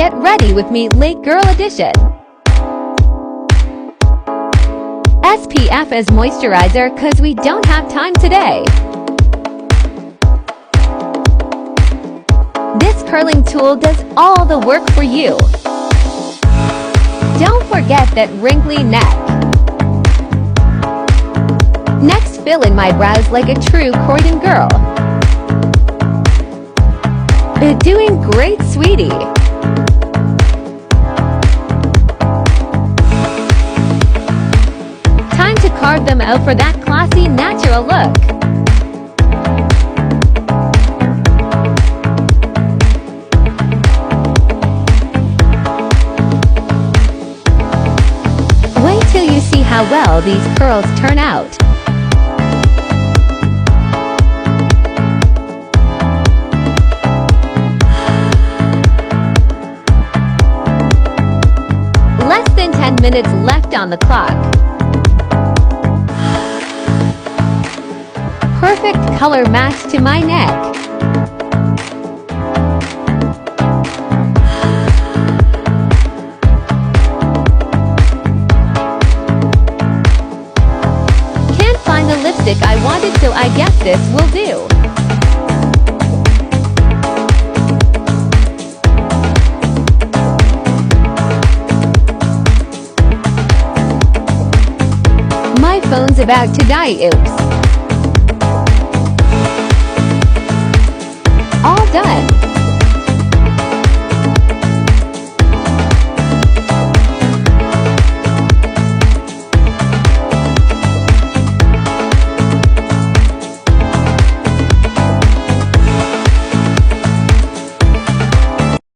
Get ready with me, Late Girl Edition. SPF as moisturizer, cause we don't have time today. This curling tool does all the work for you. Don't forget that wrinkly neck. Next, fill in my brows like a true Croydon girl. Doing great, sweetie. Time to carve them out for that classy, natural look. Wait till you see how well these curls turn out. Less than 10 minutes left on the clock. Perfect color match to my neck. Can't find the lipstick I wanted, so I guess this will do. My phone's about to die, oops. All done.